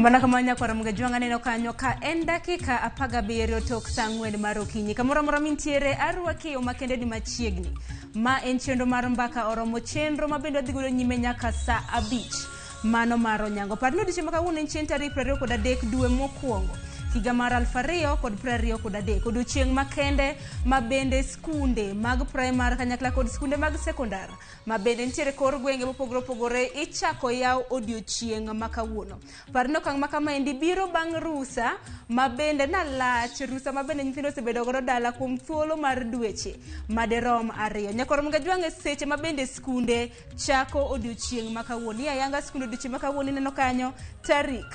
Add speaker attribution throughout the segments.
Speaker 1: Mana kamanya kwa ramuga juanga neno kanyo ka dakika apaga bero tok sangwen marokinyi kamora mora mintiere arwa ke o makende di machiegni ma en chenro mar mbaka oromo chenro mabendo dhigulo nyime nyaka sa abich mano maro nyango parno diche maka wuno en chen tarik 23 dwe mokwongo higa mar 2023 odiochieng' makende mabende skunde mag primary kanyakla kod skunde mag sekondar mabende nitiere kor gwenge mopogore opogore ichako yaw odiochieng' makawuono. Parno kang' makamaendi biro bang' rusa mabende nalach rusa mabende nyithindo osebedo godo dala kuom thuolo mar dweche maderom 2 nyaka rom gajwang' seche mabende skunde chako odiochieng' makawuono. Yanga skunde odiochieng' makawuono ineno kanyo tarik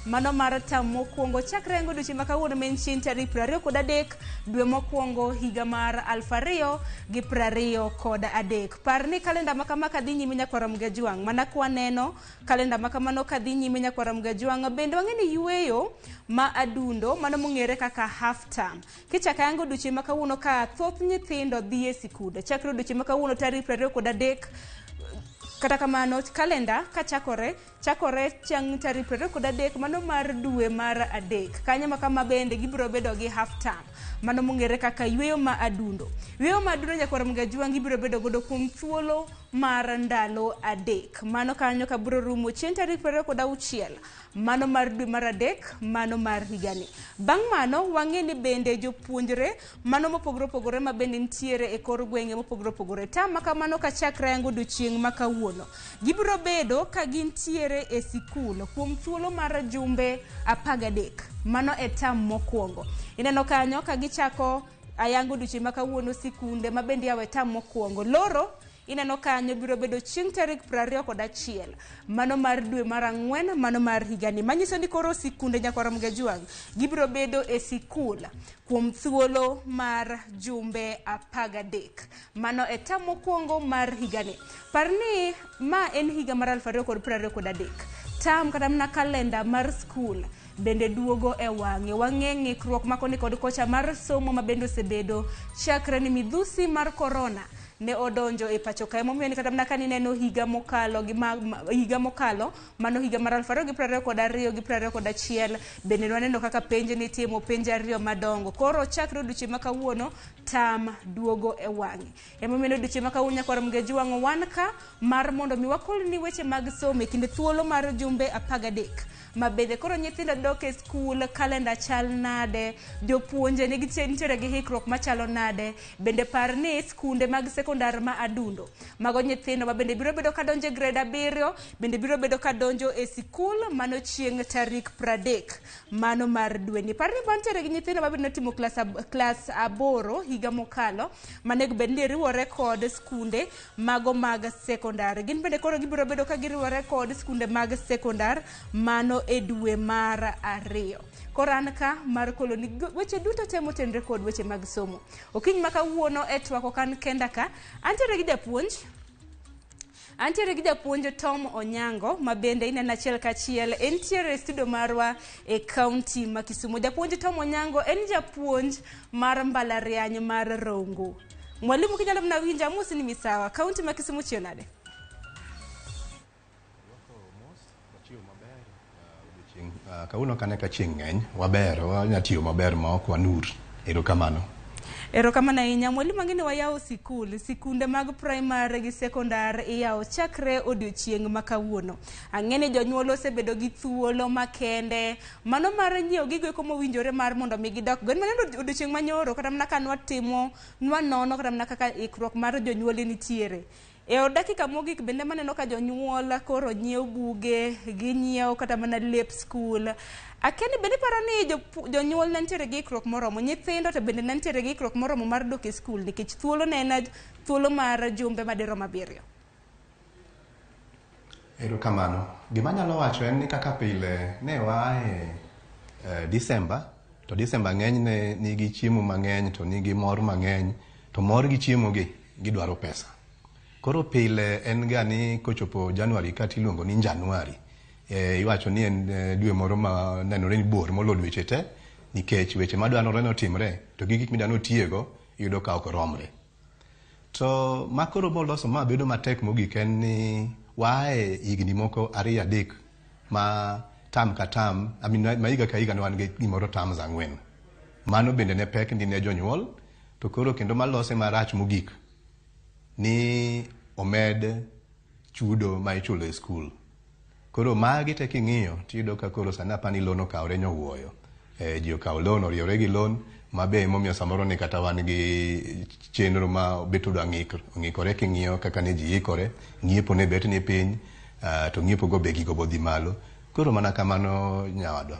Speaker 1: mano mar tam mokwongo chakre ngo duchi makawuono men chin tarik 23 dwe mokwongo higa mar 2023. Parni kalenda makama kadhi nyime nyakwara mgajwang' mana kwa neno kalenda makamano kadhi nyime nyakwara mgajwang' bende wang'eni yueyo ma adundo mano mong'ere kaka half term kichaka yango duchi makawuono ka thoth nyithindo dhi e sikunde chakre duchi makawuono tarik 23 kata kamano kalenda ka chakore chieng' tarik 23 mano mar dwe mar 3 kanya makama bende gibiro bedo gi half term mano mong'ere kaka yueyo ma adundo. Yueyo ma adundo nyakwara mgajwang' gibiro bedo godo kuom thuolo mar ndalo 3 mano kanyo ka biro rumo chieng' tarik 26 mano mar dwe mar 3 mano mar higani. Bang' mano wang'eni bende jopuonjre mano mopogore opogore ma bende nitiere e kor gwenge mopogore opogore tam makamano ka chakre yango odiochieng' makawuono gibiro bedo ka gintiere e sikul kuom thuolo mar jumbe 13 mano e tam mokwongo. Ineno kanyo ka gichako ayango odiochieng' makawuono sikunde ma bende yawe tam mokwongo loro ineno kanyo biro bedo chieng' tarik 21 mano mar dwe mar 4 mano mar higani manyiso ni koro sikunde nyakwara mgajwang' gibiro bedo e sikul kuom thuolo mar jumbe 13 mano e tam mokwongo mar higani. Parni ma en higa mar 2023 tam kata mna kalenda mar skul bende duogo e wang'e ng'ikruok makoni kod kocha mar somo mabende osebedo chakre ni midhusi mar korona ne odonjo e pacho kae momiyo ni kata mna kani neno higa mokalo mano higa mar 2022 gi 2021 bende waneno kaka penje nitimo penje 2 madongo koro chakre odiochieng' makawuono tam duogo e wang'e emomiyo odiochieng' makawuono nyakwara mgajwang' wan ka mar mondo mi wakolni weche mag somo e kinde thuolo mar jumbe 13 mabende koro nyithindo dok e skul kalenda chal nade jopuonje ni nitiere gi hikruok machalo nade bende parni skunde mag sekondar ma adundo mago nyithindo mabende biro bedo ka donjo e grade 7 bende biro bedo ka donjo e sikul mano chieng' tarik 30 mano mar dwe ni. Parni bantiere gi nyithindo mabende notimo klas 8 higa mokalo manego bende riwore kod skunde mago mag sekondar gin bende koro gibiro bedo ka giriwore kod skunde mag sekondar mano e dwe mar 2. Koran ka mar koloni weche duto temo tenre kod weche mag somo. Okiny makawuono e twako kan kenda ka antiere gi japuonj Tom Onyango mabende inena achiel kachiel entiere e studio marwa e county ma Kisumu. Japuonj Tom Onyango en japuonj mar mbalariany mar Rongo. Mwalimu kinyalo mna winja musi ni misawa county ma Kisumu chionade.
Speaker 2: Kauno kane ka chieng' ng'eny waber wanya tiyo maber ma ok wanur. Erokamano
Speaker 1: ahinya. Mwalimu ang'eni wayawo sikunde mag primary gi sekondar iyawo chakre odiochieng' makawuono. Ang'eni jonyuol osebedo gi thuolo makende mano mar nyiewo gigo eko mowinjore mar mondo mi gidok go. Maneno odiochieng' manyoro kata mna ka nono kata mna kaka ikruok mar jonyuol nitiere. E dakika mogik bende maneno ka jonyuol koro nyiew buge, ginyiew kata mana lep skul. Akeni bende paro ni jonyuol nantiere gi ikruok moromo nyithindo to bende nantiere gi ikruok moromo mar dok e skul nikech thuolo ne thuolo mar jumbe maderom 7.
Speaker 2: Erokamano. Gima nyalo wacho en ni kaka pile ne wae Disemba to Disemba ng'eny ne nigi chiemo mang'eny to nigi mor mang'eny to mor gi chiemo gi gidwaro pesa. Koro pile en ga ni kochopo Januari kata iluongo ni Januari iwacho ni en dwe moro ma nenore ni bor molo dweche te nikech weche madwarore notimre to gi gik midano tiego yudo ka ok romre. To makoro boloso bedo matek mogik en ni wae higni moko 2-3 ma tam ka tam, ma higa ka higa ne wan gi gimoro terms 4. Mano bende ne pek ndi ne jonyuol, to koro kendo malose marach mogik ni omed chudo ma ichulo e skul. Koro magi te king'iyo tiyudo ka koro sani apani loan okawre nyowuoyo. Ji okawo loan, oriewre gi loan, ma be emomiyo samoro ni kata wan gi chenro ma betudo ng'ikore king'iyo kaka ne ji ikore, ng'iepo ne bet ni piny, to ng'iepo go be gigo bodhi malo. Koro mana kamano nyawadwa.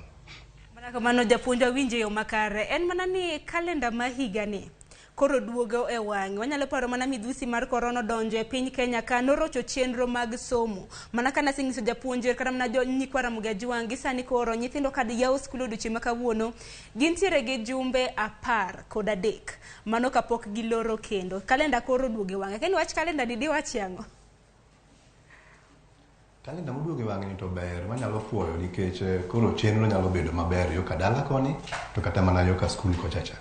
Speaker 1: Mana kamano japuonj winje yo makare. En mana ni kalenda ma higa ni koro duogo e wang'e. Wanyalo paro mana midhusi mar korona donjo e piny Kenya ka norocho chenro mag somo. Mana kana sing'iso japuonj kata mana nyikwa Ramogi Ajwang' gisani koro nyithindo kad yaw skul odiochieng' ma kawuono gintiere gi jumbe 13 mano kapok giloro kendo. Kalenda koro duogo e wang'e. Kendo wach kalenda ni diwach yango.
Speaker 2: Kalenda moduogo e wang'e to ber, wanyalo puoyo nikech koro chenro nyalo bedo maber yo ka dala koni to kata mana yo ka skul kochacha.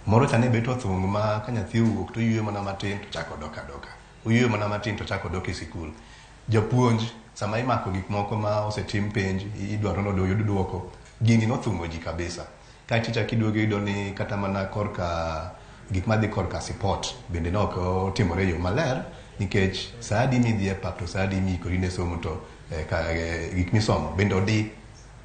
Speaker 2: Moro chane bet othung' ma ka nyathi owuok to oyueyo mana matin to chako dok adoka. Oyueyo mana matin to chako dok e sikul. Japuonj sama imako gik moko ma osetim penj idwaro noyud duoko, gini nothung'o ji kabisa. Ka ticha kiduogo iyudo ni kata mana korka gik madhi korka support bende ne ok otimore yo maler, nikech sa adi midhi e pap to sa adi miikori ne somo to gik misomo bende odi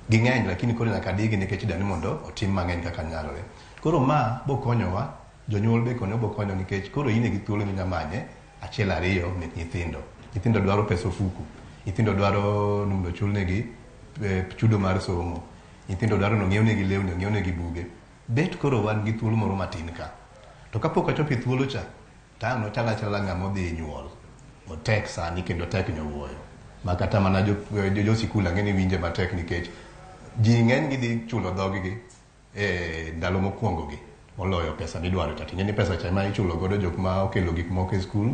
Speaker 2: ging'eny, lakini koro nyaka digi nikech idwani mondo otim mang'eny kaka nyalore. Koro ma bokonyowa, jonyuol be konyo bokonyo nikech koro in gi thuolo minyamanye achiel ariyo mek nyithindo. Nyithindo dwaro pesa ofuku, nyithindo dwaro nundo chulnegi chudo mar somo, nyithindo dwaro ng'iewnegi lewni, ng'iewnegi buge. Bet koro wan gi thuolo moro matin ka. To kapok ochopo thuolo cha, tano chala ng'ama dhi nyuol. Otek sani kendo tek nyowuoyo. Ma kata mana jo sikul ang'eni winje matek nikech ji ng'eny gidhi chulo dhoggi ndalo mokwongo gi moloyo pesa midwaro cha. Ting'eni pesa cha ma ichulo godo jok ma okelo gik moko e skul,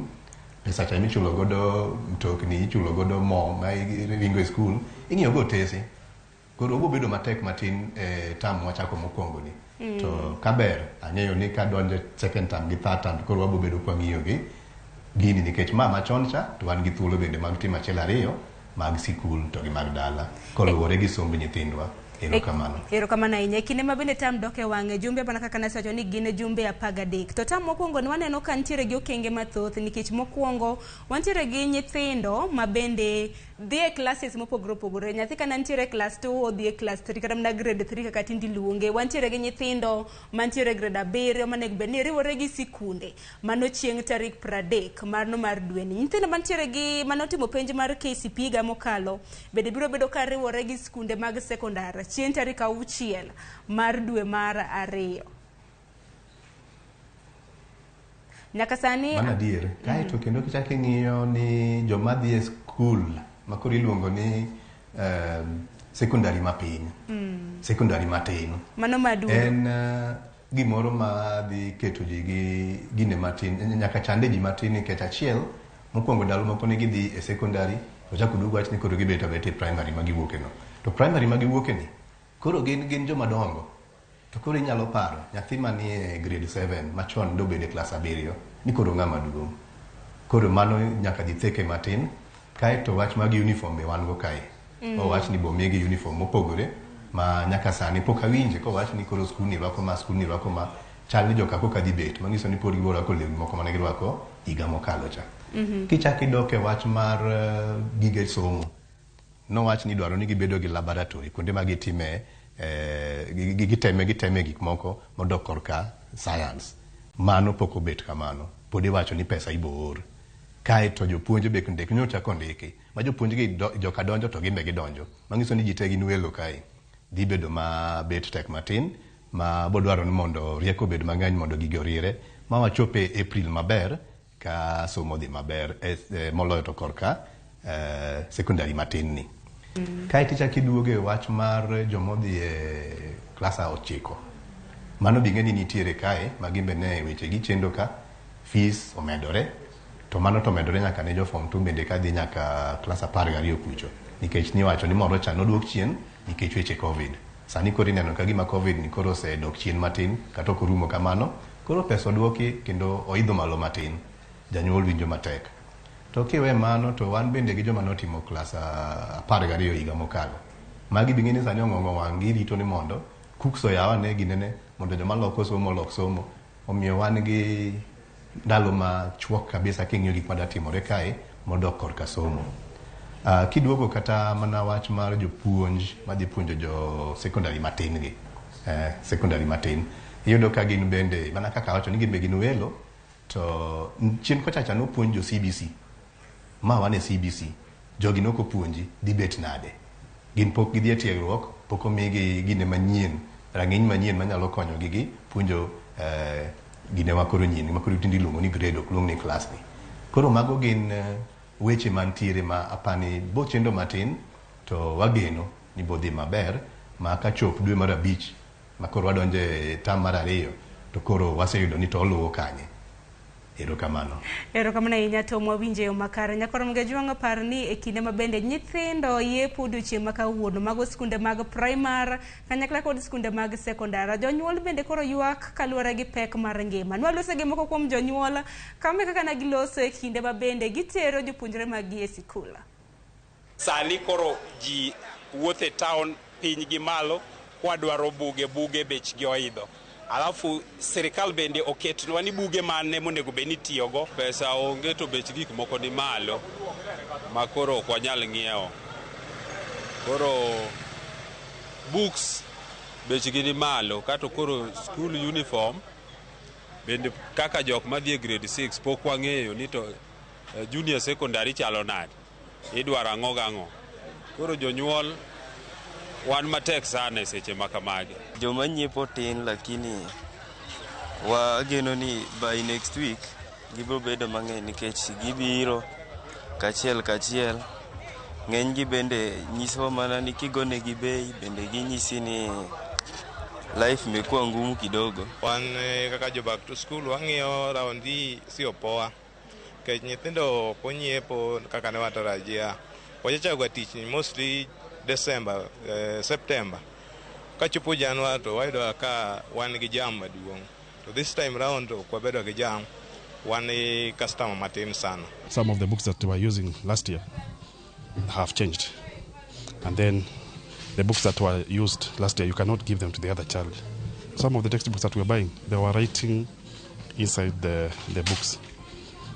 Speaker 2: pesa cha michulo godo mtokni, ichulo godo mo ma ringo e skul, ing'iyo go otese. Koro obo bedo matek matin tam wachako mokwongo ni. To kaber ang'eyo ni ka donjo second term gi third term koro wabo bedo kwa ng'iyo gi gini nikech ma machon cha to wan gi thuolo bende mag timo achiel ariyo mag sikul to gi mag dala koluwore gi somb nyithindwa.
Speaker 1: Erokamano ahinya. Kinde ma bende tam dok e wang'e jumbe mana kaka nasewacho ni gin jumbe 13. To tam mokwongo ni waneno ka nitiere gi okenge mathoth nikech mokwongo wantiere gi nyithindo ma bende dhi e classes mopogore opogore. Nyathi ka nitiere class 2 odhi e class 3 kata mana grade 3 kaka tindi luonge. Wantiere gi nyithindo mantiere grade 7 manego bed ni riwore gi sikunde mano chieng' tarik 30 mano mar dwe ni. Nyithindo mantiere gi manotimo penj mar KCPE ga mokalo bende biro bedo ka riwore gi sikunde mag sekondar chieng' tarik 6 mar dwe mar 2. Nyaka sani
Speaker 2: mana diere kae to kendo kichako ing'iyo ni joma dhi e skul ma koro iluongo ni secondary mapiny, secondary matin,
Speaker 1: mano maduong'
Speaker 2: en gimoro ma dhi keto ji gi gine matin, nyaka chande ji matin nikech achiel mokwongo ndalo moko ne gidhi e secondary ochako duogo wach ni koro gibet abet e primary ma giwuoke no. To primary ma giwuoke ni koro gin joma dongo. To koro inyalo paro nyathi manie grade 7 machon do bede class 7 ni koro ng'ama duong'. Koro mano nyaka dhi theke matin. Kae to wach mag uniform be wan go kae. Owach ni bomigi uniform mopogore ma nyaka sani pok awinje ko wach ni koro skul ni rwako ma chal ni joka pok adhi bet manyiso ni pod gibiro rwako lewni moko mane girwako higa mokalo cha. Kichako idok e wach mar gige somo, nowach ni dwaro ni gibedo gi laboratory kuonde ma gitime giteme gik moko modok korka science. Mano pok obet kamano, pod iwacho ni pesa iboor. Kae to jopuonje be ndek nyocha kondiki ma jopuonje gi joka donjo to gimbe gidonjo manyiso ni ji te gin welo kae. Dhi bedo ma bet tek matin ma bodwaro ni mondo rieko bed mang'eny mondo gigorire ma wachope April maber ka somo dhi maber moloyo to korka secondary matin ni. Kae ticha kiduogo e wach mar jomodhi e klasa 9. Mano bing'eni nitiere kae ma gimbe ne weche gi chendo ka fees omedore. To mano to medore nyaka ne jo form 2 bende ka dhi nyaka klas 12 kucho. Nikech niwacho ni moro cha nodwok chien nikech weche Covid. Sani koro ineno ka gima Covid ni koro osedok chien matin kata ok orumo kamano. Koro pesa odwoki kendo oidho malo matin. Janyuol winjo matek. To kiwe mano to wan bende gi joma notimo klas 12 higa mokalo. magi bingine sani ong'ong'o wang' gi rito ni mondo kukso yawane ginene mondo joma loko somo lok somo. Omiyo wan gi ndalo ma chuok kabisa king'iyo gik ma da timore kae modok korka somo. Kiduogo kata mana wach mar jopuonj madhi puonjo jo secondary matin gi, secondary matin, iyudo ka gin bende mana kaka wacho ni gin be gin welo, to chien kochacha nopuonj jo CBC, ma wane CBC, jogi nokopuonji dhi bet nade. Gin pok gidhi e tiegruok, pok omigi gine manyien, rang'iny manyien manyalo konyogi gi puonjo gine makoro nyien, makoro tindi luongo ni grade, ok luong ni class ni. Koro mago gin weche mantiere ma apani bochendo matin to wageno ni bodhi maber, ma ka chop dwe mar 5 ma koro wadonje tam mar 2 to koro waseyudo ni to oluwo kanye. Erokamano.
Speaker 1: Erokamano ahinya to mwawinje yo makare. Nyakoro mga juang par ni e kinde mabende nyithindo yepo odiochieng' ma kawuono mago skunde mag primar kanyakla kod skunde mag sekondara. Jonyuol bende koro ywak kaluwore gi pek mar ngima. Nwalose gi moko kuom jonyuol kama kaka na giloso e kinde mabende gitero jopuonjre magi e sikul.
Speaker 3: Sani koro ji wuothe town piny gi malo kwadwaro buge bechgi oidho. Alafu serikal bende oketnwa ni buge mane monego beni tiyogo.
Speaker 4: Pesa onge to bech gik moko ni malo ma koro ok wanyal ng'iewo. Koro books bechgi ni malo, kato koro school uniform bende kaka jok madhi e grade 6 pok wang'eyo ni to junior secondary chalo nade, idwaro ang'o gang'o. Koro jonyuol wan matek sana e seche makamage.
Speaker 5: Joma nyiepo tin, lakini wageno ni by next week gibiro bedo mang'eny nikech gibiro kachiel kachiel. Ng'eny gi bende nyiso mana ni kigone gi bei bende ginyisi ni life imekuwa ngumu kidogo.
Speaker 6: Wan kaka jo back to school wang'iyo raundi sio poa, kech nyithindo ponyiepo kaka ne watarajia. Wachachaga tich mostly December, September. Kachopo January to wayudo ka wan gi jam maduong'. So this time round kwa bedo gi jam, wan customer matin sana.
Speaker 7: Some of the books that we were using last year have changed. And then the books that were used last year, you cannot give them to the other child. Some of the textbooks that we're buying, they were writing inside the books.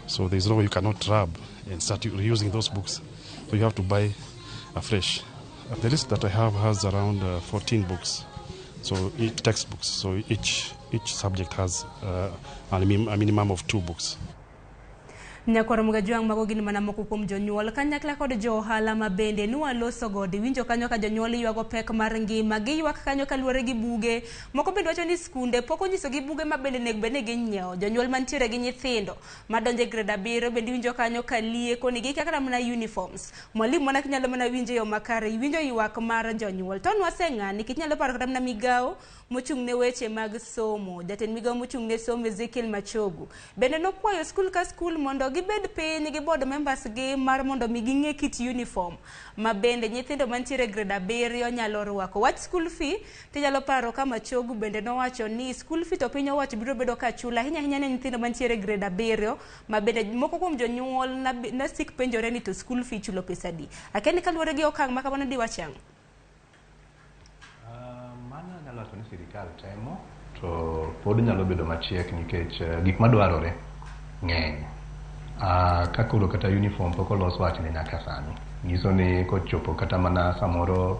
Speaker 7: So there's no way you cannot rub and start reusing those books. So you have to buy afresh. The list that I have has around 14 books, so each textbooks. So each subject has a minimum of 2 books.
Speaker 1: Nyakoro mga juang mago gin mana moko kuom jonyuol kanyakla kod jo ohala mabende nwaloso god winjo kanyo ka jonyuol ywago pek mar ngima gi ywak kanyo kaluwore gi buge moko bende wacho ni skunde pok onyiso gi buge mabende nego bende ginyiewo. Jonyuol mantiere gi nyithindo madonje grade 7 bende winjo kanyo kalie koni gi kaka mana uniforms. Mwalimu mana kinyalo mana winjo yo makare winjo ywak mar jonyuol. To nwaseng'ani kinyalo paro kata mana migao mochung' ne weche mag somo. Jatend migao mochung' ne somo Ezekiel Machogu bende nokwayo skul ka skul mondo gibed piny gi board members gi mar mondo mi ging'e kit uniform ma bende nyithindo mantiere grade 7 nyalo rwako. Wach school fee tinyalo paro kama Machogu bende nowacho ni school fee to piny owacho biro bedo ka chula ahinya ahinya ne nyithindo mantiere grade 7 ma bende moko kuom jonyuol na sik penjore ni to school fee chulo pesa di. Akeni kaluwore gi okang' ma kamano di wachang'.
Speaker 2: Mana nyalo wacho ni sirikal temo to pod nyalo bedo machiek nikech gik madwarore ng'eny. Kakoro kata uniform pok olos wach ne nyaka sani. Nyiso ni kochopo kata mana samoro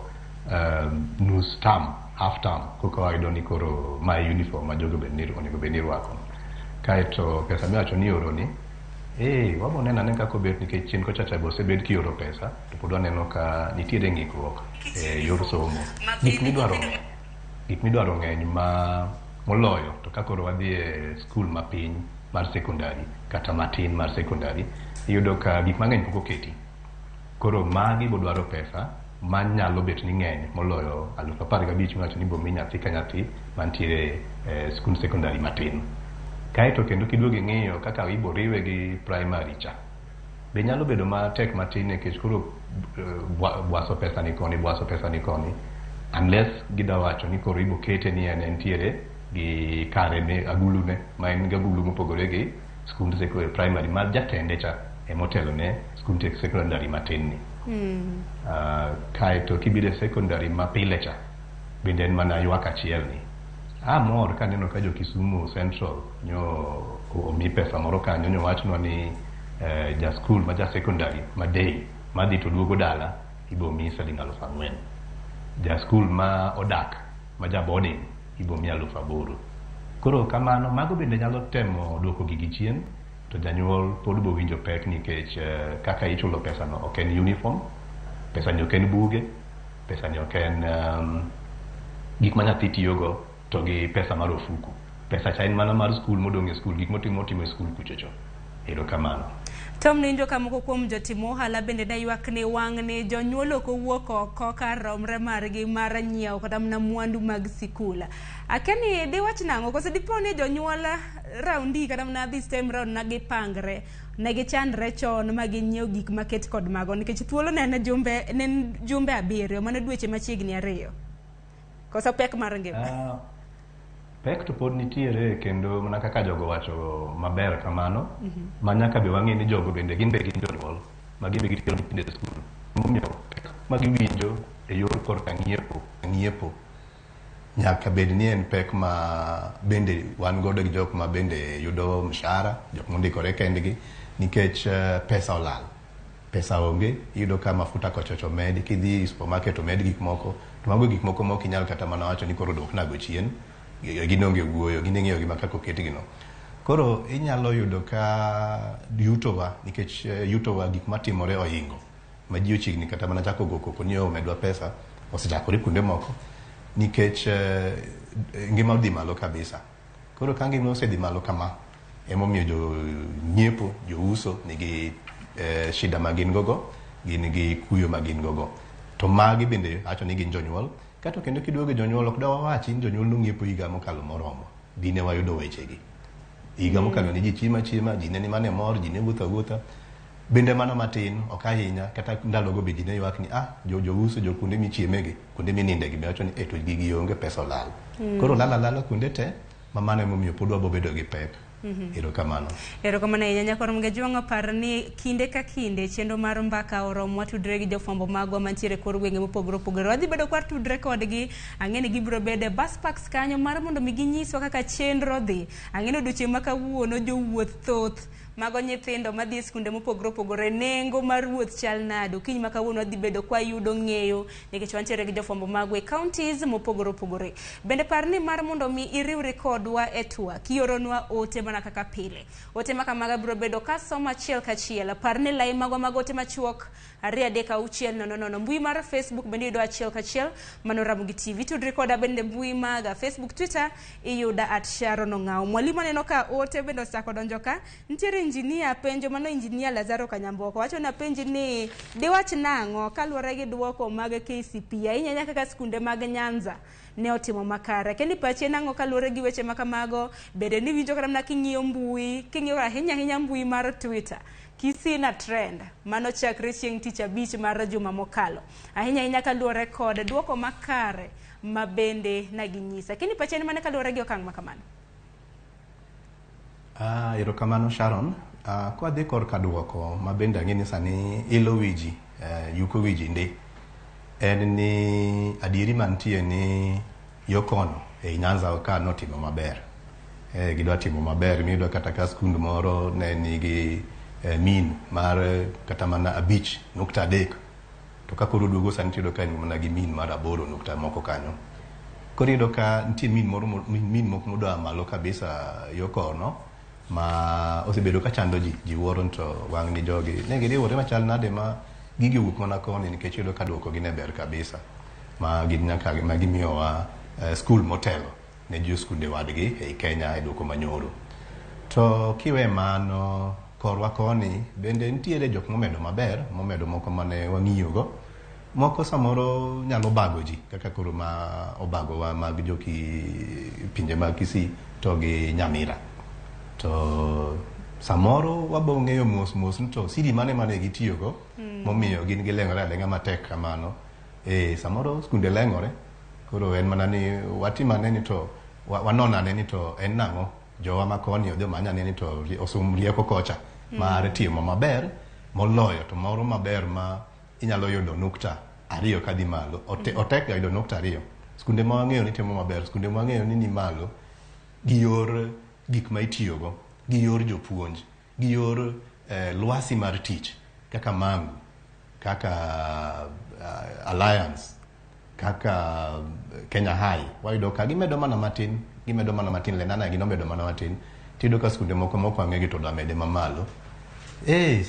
Speaker 2: nus term, half term, koko wayudo ni koro my uniform ma jogo onego bed ni rwako. Kaeto pesa miwacho ni oro ni, wabo neno ane kako bet nikech chien kochacha osebed kioro pesa, to pod waneno ka nitiere ng'ikruok e yor somo. Gik midwaro ng'eny moloyo to kakoro wadhi e skul mapiny mar secondary kata matin mar secondary, iyudo ka gik mang'eny pok oketi. Koro magi bodwaro pesa manyalo bet ni ng'eny moloyo 15,000 miwacho ni bomi nyathi ka nyathi mantiere skul secondary matin. Kaeto kendo kiduogo ing'iyo kaka ibo riwe gi primary cha, be nyalo bedo matek matin nikech koro bwaso pesa ni koni, unless gidawacho ni koro ibo kete ni entiere gi kare ne agulune ma en gagulu mopogore gi skund primary ma jatende cha emotelo ne skund secondary matin ni. kaeto kibire secondary ma pile cha bende en mana ywak achiel ni. Amor kaneno ka jo Kisumu Central nyo omi pesa moro kanyo nyo wachnwa ni ja school ma ja secondary ma day madhi to duogo dala ibo mi $4,000. Ja school ma odak ma ja boarding ibo mi $8,000. Koro kamano mago bende nyalo temo duoko gigi chien, to janyuol pod bo winjo pek nikech kaka ichulo pesa no ok en uniform, pesa ni ok en buge, pesa ni ok en gik ma nyathi tiyogo to gi pesa mar ofuku. Pesa cha en mana mar skul modong' e skul, gik motimo e skul kuchocho. Erokamano.
Speaker 1: Tom ninjo ka moko kuom jotimo ohala bende ne ywak ni wang' ni jonyuol ok owuok oko kar romre margi mar nyiewo kata mana mwandu mag sikul. Akeni diwach nang'o koso dipo ni jonyuol raundi kata mana this time round na gipangre ne gichandre chon ma ginyiew gik maket kod mago nikech thuolo ne jumbe 7 mano dweche machiegni 2. Koso pek mar ngima.
Speaker 2: Pek to pod nitiere kendo mana kaka jogo wacho maber kamano, ma nyaka be wang'e ni jogo bende gin be gin jonyuol ma gin be gitero nyithindo e skul. Momiyo pek ma giwinjo e yor korka ng'iepo nyaka bed ni en pek ma bende wan godo gi jok ma bende yudo mshahara, jok mondikore kendgi, nikech pesa olal. Pesa onge, iyudo ka mafuta kochocho medi, kidhi supermarket omed gik moko, to mago gik moko mok inyal kata mana wacho ni koro dok nago chien. Ginonge wuoyo, gineng'eyo gima kaka oketgino. Koro inyalo yudo ka yutowa, nikech yutowa gik matimore ohingo, ma ji ochiegni kata mana chako go koko ni omedwa pesa, osechakore kuonde moko, nikech ngima odhi malo kabisa. Koro ka ngima osedhi malo kama, emomiyo jo nyiepo, jo uso, nigi shida ma gin gogo, gin gi kuyo ma gin gogo. To magi bende acho ni gin jonyuol. Kato kendo kiduogo jonyuol ok dawa wachi ni jonyuol nong'iepo higa mokalo moromo. Dine wayudo wechegi. Higa mokalo ni ji chiema, ji ne ni mane mor, ji ne wuotha. Bende mana matin, ok ahinya, kata ndalogo be ji ne ywak ni jo uso, jo kuonde michiemegi, kuonde minindegi, be wacho ni to gigi onge pesa olal. Koro lala kuonde te, ma mano emomiyo pod wabobedo gi pek. Erokamano.
Speaker 1: Erokamano ahinya nyakoro Mgejwang' par ni kinde ka kinde chenro mar mbaka oromo watudre gi jofwambo magwa mantiere kor gwenge mopogore opogore. Wadhi bedo kwar tudre kodgi, ang'e ni gibiro bedo bus parks kanyo mar mondo mi ginyiswa kaka chenro dhi. Ang'e ni odiochieng' ma kawuono jowuoth thoth mago nyithindo madhi e skunde mopogore opogore, nengo mar wuoth chal nade. Kiny ma kawuono wadhi bedo kwa yudo ng'eyo nikech wantiere gi jofwambo magwa e counties mopogore opogore. Bende par ni mar mondo mi iriwre kodwa e twak ioronwa ote mana kaka pile. Ote ma kamaga biro bedo ka soma achiel kachiel. Par ni lai magwa mag ote machuok 23600. Mbui mar Facebook bende yudo achiel kachiel mano Ramogi TV. Tudri koda bende mbui maga Facebook, Twitter iyuda @Sharon_Ong'ao. Mwalimu aneno ka ote bende osako donjo ka. Ntiere injinia penjo mano injinia Lazaro Kanyamboko. Wacho na penji ni diwach nang'o kaluwore gi duoko mag KCPE ahinya kaka skunde mag Nyanza ne otimo makare. Kendi pache nang'o kaluwore gi weche makamago, bede ni winjo kata king'iyo mbui, king'iyo ahinya mbui mar Twitter. Kisina trend mano chakre chieng' tich abich mar juma mokalo. Ahinya kaluwore kod duoko makare ma bende naginyisa. Kendi pache ni mane kaluwore gi okang' makamano.
Speaker 2: Erokamano Sharon. Kwa dhi korka duoko ma bende ang'e ni sani ilo wiji, yuko wiji ndi. En ni adieri mantie ni yokono e Nyanza ka notimo maber. Gidwa timo maber, miyudo kata ka skund moro ne nigi min mar kata mana 5.3. To ka koro duogo sani tiyudo ka mana gi min mar 8 nukta moko kanyo. Koro iyudo ka nitie min moko modwa malo kabisa yokono, ma osebedo ka chando ji wuoro to wang' ni jogi ne giriwore machal nade ma gigi wuok mana koni nikech iyudo ka duoko gi ne ber kabisa, ma gin nyaka ma gimiyowa skul motelo ne jo skunde wadgi ei Kenya e duoko manyoro. To kiwe mano korwa koni bende nitiere jok momedo maber, momedo moko mane wang'iyogo, moko samoro nyalo bago ji kaka koro ma obago wa mag joki pinje mag Kisii to gi Nyamira. To samoro wabo ng'eyo mos to siri mane gitiyogo momiyo gin gileng'ore aleng'a matek kamano. Samoro skunde leng'ore, koro en mana ni watimane ni to wanonane ni to en nang'o jowa makoni odhi manyane ni to osum rieko kocha mar timo maber moloyo to moro maber ma inyalo yudo nukta 2 kadhi malo. Otek ga yudo nukta 2. Skunde ma wang'eyo ni timo maber, skunde ma wang'eyo ni malo gi yor gik ma itiyogo, gi yor jopuonj, gi yor lwasi mar tich, kaka Mangu, kaka Alliance, kaka Kenya High. Wayudo ka gimedo mana matin, Lenana ginomedo mana matin. Tiyudo ka skunde moko ang'egi to mede mamalo.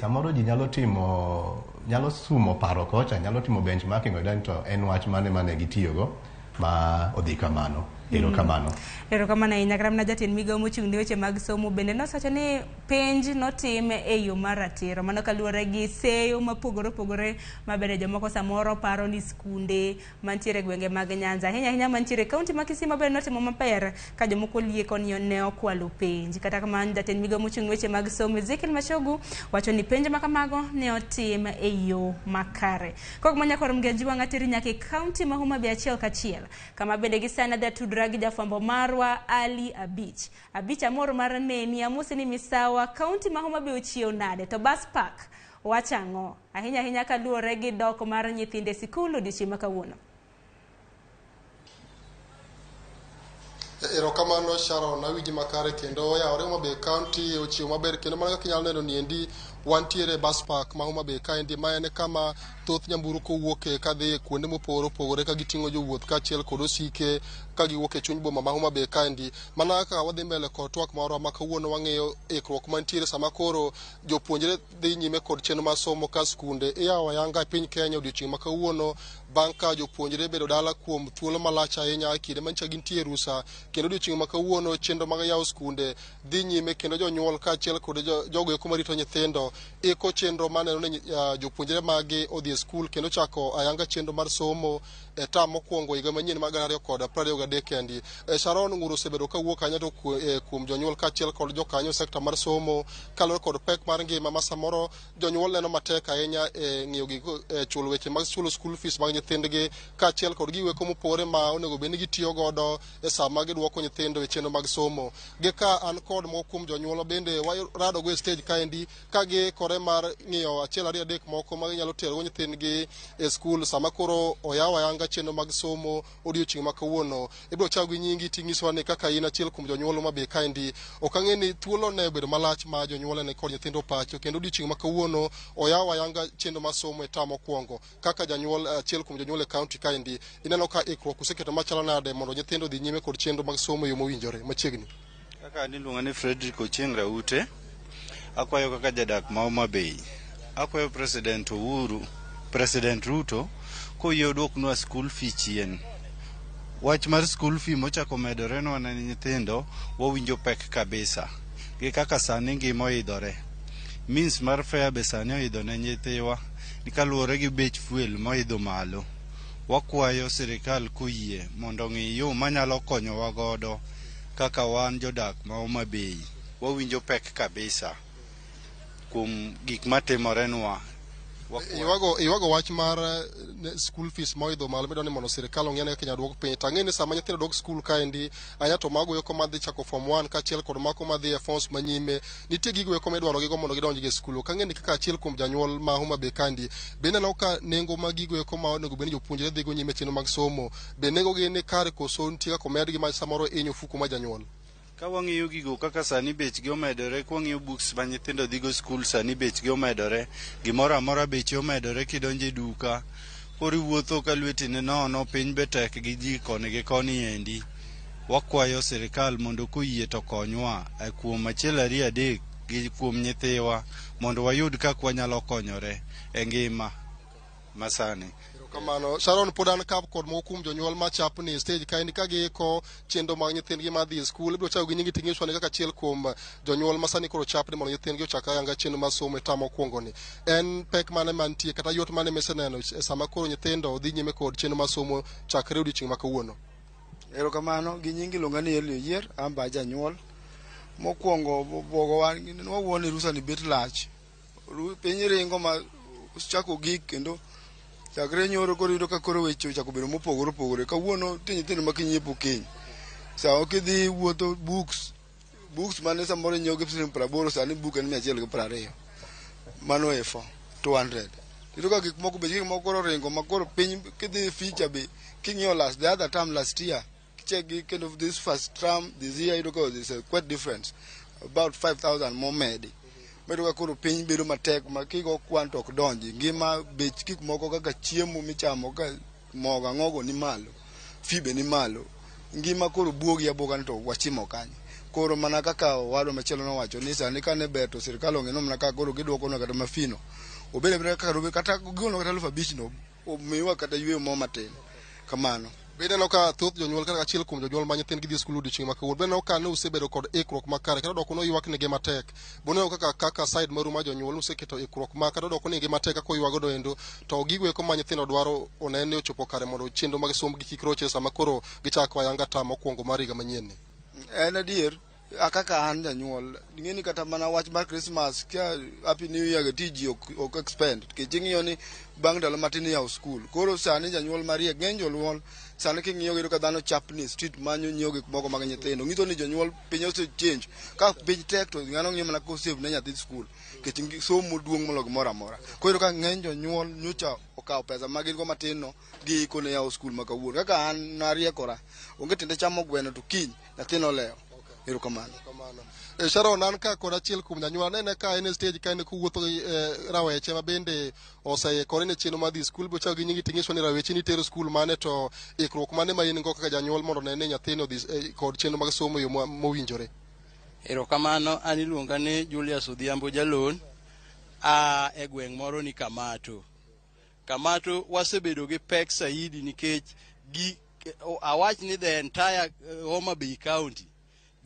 Speaker 2: Samoro ji nyalo sumo paro kocha, nyalo timo benchmarking oyudo to en wach mane gitiyogo ma odhi kamano. Erokamano
Speaker 1: ahinya. Karamna jatend migao mochung' ne weche mag somo bende nosacho ni penj notim e yo mar ratiro, mano kaluwore gi seyo mopogore opogore ma bende jomoko samoro paro ni skunde mantiere gwenge mag Nyanza ahinya mantiere kaunti ma Kisii bende notimo maber ka jomoko lieko ni ne okwalo penj. Kata kamano jatend migao mochung' ne weche mag somo Ezekiel Machogu wacho ni penj makamago ne otim e yo makare. Kok manyakwarom Mgejiwang' ateri nyaka kaunti ma Homa Bay achiel kachiel kama bende gisana tudra gi jafwambo marwa Ali Abich amor mar neni amusi ni misawa kaunti ma Homa Bay ochiew nade to bus park wachango ahinya kaluwore gi dok mar nyithinde sikul odiochieng' ma kawuono.
Speaker 8: Erokamano Sharon, awinji makare kendo yawore Homa Bay County ochiew maber kendo mana kaka inyalo neno ni endi wantiere bus park ma Homa Bay kaendi ma en kama thoth nyamburko wuoke kadhi kuonde mopogore opogore ka giting'o jowuoth kaachiel kod osike ka giwuok e chuny boma ma Homa Bay kaendi. Mana kaka wadhi mbele kod twak marwa ma kawuono wang'eyo ikruok mantiere sama koro jopuonjre dhi nyime kod chenro mar somo ka skunde iyawo ayanga e piny Kenya odiochieng' ma kawuono bang' ka jopuonjre bedo dala kuom thuolo malach ahinya kinde manyicha gintie rusa, kendo odiochieng' ma kawuono chenro mag yawo skunde dhi nyime kendo jonyuol kaachiel kod jogo eko marito nyithindo iko chenro maneno ni jopuonjre magi odhi e skul kendo chako ayanga chenro mar somo e tam mokwongo higa manyien mag 2023 kendi. Sharon Nguru osebedo kawuok kanyo to kuom jonyuol kaachiel kod jokanyo sekta mar somo kaluwore kod pek mar ngima ma samoro jonyuol neno matek ahinya e ng'iyo gi chulo weche mag chulo school fees mag nyithindgi kaachiel kod giweko mopore ma onego bed ni gitiyo godo e sama gidwoko nyithindo e chenro mag somo. Gi ka an kod moko kuom jonyuol bende warado go e stage kaendi ka giikore mar ng'iyo 1, 2, 3 moko ma ginyalo tero nyithindgi e skul sama koro oyaw ayanga chenro mag somo odiochieng' ma kawuono. Ibiro chao gi nyingi ting'isowa ni kaka in achiel kuom jonyuol ma be kaendi ok ang'e ni thuolo ne bedo malach ma jonyuol ne kod nyithindo pacho kendo odiochieng' ma kawuono oyaw ayanga chenro mar somo e tam mokwongo. Kaka janyuol achiel kuom jonyuol e kaunti kaendi ineno ka ikruok oseketo machalo nade mondo nyithindo dhi nyime kod chenro mag somo e yo mowinjore machiegni.
Speaker 9: Kaka niluongo ni Frederick Ochieng' Raute, akwayo kaka jadak ma Homa Bay, akwayo President Ruto koyie odwoknwa school fee chien. Wach mar school fee mochako medore nwa ne nyithindo wawinjo pek kabisa gi kaka sani ngima oidhore. Means mar fare be sani oidho ne nyithiwa ni kaluwore gi bech fuel moidho malo. Wakwayo sirikal koyie mondo ng'i yo manyalo konyowa godo kaka wan jodak ma Homa Bay wawinjo pek kabisa kuom gik matimorenwa.
Speaker 8: Iwago wach mar school fees moidho malo midwa ni mondo sirikal ong'e kaka nyalo dwok piny. Tang'e ni sama nyithindo dok skul kaendi anya to mago eko madhi chako form 1 kaachiel kod mako madhi e forms manyime nitie gigo eko midwaro gigo mondo gidonj e skul. Kang'e ni kaka achiel kuom janyuol ma Homa Bay kaendi bende neno ka nengo mag gigo eko ma onego bed ni jopuonjre dhigo nyime chenro mag somo be nengo gi ni kare koso nitie kaka omedgi ma samoro inyo fuko ma janyuol.
Speaker 9: Ka wang'iyo gigo kaka sani bechgi omedore, ka wang'iyo books ma nyithindo dhigo skul sani bechgi omedore, gimoro amora beche omedore kidonjo e duka, koro iwuotho ka lweti ni nono, piny be tek gi ji koni gi koni endi. Wakwayo sirikal mondo koyie to konywa kuom 1, 2, 3 gi kuom nyithiwa mondo wayud kaka wanyalo konyore e ngima masani.
Speaker 8: Kamano Sharon pod an kap kod moko kuom jonyuol ma chapni stage kaendi ka giiko chenro mag nyithindgi madhi e skul. Ibiro chao gi nyingi ting'iswa ni kaka achiel kuom jonyuol ma sani koro chapni mondo nyithindgi ochak ayanga chenro mar somo e tam mokwongo ni. En pek mane mantie kata yot mane miseneno e sama koro nyithindo dhi nyime kod chenro mar somo chakre odiochieng' ma kawuono?
Speaker 10: Erokamano, gi nyingi iluonga ni Elio Yier, an ba janyuol. Mokwongo bwogo wan wawuoni rusa ni bet lach. Piny ringo ma chako gik kendo chakre nyoro koro yudo ka koro weche ochako bedo mopogore opogore. Kawuono nitie nyithindo ma kinyiepo kiny. Sama kidhi wuotho books mane samoro inyiewo gi siling 80 sani book en 120. Mano e 200. Ituka gik moko be gik moko ringo makoro piny kidhi feature be king'iyo the other term last year check kind of this first term this year ituka is quite difference about 5,000 more medi meduka koro piny bedo matek makigo kwan tok donji ngima bech gik moko kaka chiemo michamo ka moga ngogo ni malo fibe ni malo ngima koro buogi aboga to wachimo kanye koro mana kaka wado machielo no wacho ni sani kane beto sirkal ongeno mana kaka koro giduoko no kata mafino obele bere kaka robe kata gono kata 5,000 no omiwa kata ywe mo matin kamano
Speaker 8: bende no ka thoth jonyuol kata achiel kuom jonyuol ma nyithindgi dhi skul odiochieng' ma kawuono bende no ka ne usebedo kod ikruok makare kata doko no ywak nigi matek bono kaka side maru ma jonyuol useketo ikruok ma kata doko nigi matek kaka oywago do endo to gigo eko ma nyithindo dwaro onene ochopo kare mondo chenro mag sombgi kik roche sama koro gichako ayanga tam mokwongo mar higa manyien ni.
Speaker 10: En adier akaka an janyuol ng'eni kata mana wach mar Christmas kia happy new year ga tiji ok expend keching'iyo ni bang' ndalo matin yaw skul koro sani janyuol mariek ng'eny jonyuol sani king'iyo gi ka dhano chapni street manyo nyiewo gik moko mag nyithindo ng'iso ni jonyuol piny ose change ka piny tek to ng'ano ng'iyo mana ko save ne nyathi skul kech somo duong' molo gimoro amora koro ka ng'eny jonyuol nyocha okawo pesa magin go matin no giiko ne yawo skul ma kawuono kaka an nariekora onge tinde chamo gweno to kiny nyathino lewo erokamano.
Speaker 8: Sharon an ka kod achiel kuom janyuol nene ka en stage ka en kuwuotho gi raweche ma bende oseikore ne chenro mar dhi skul bochako gi nyingi ting'iso ni raweche nitero skul mane to ikruok mane ma in go kaka janyuol mondo ne nyathino odhi kod chenro mag somo yo mowinjore.
Speaker 11: Erokamano an iluonga ni Julius Odhiambo Jalon e gweng' moro ni Kamato wasebedo gi pek saidi nikech awach ni the entire Homa Bay County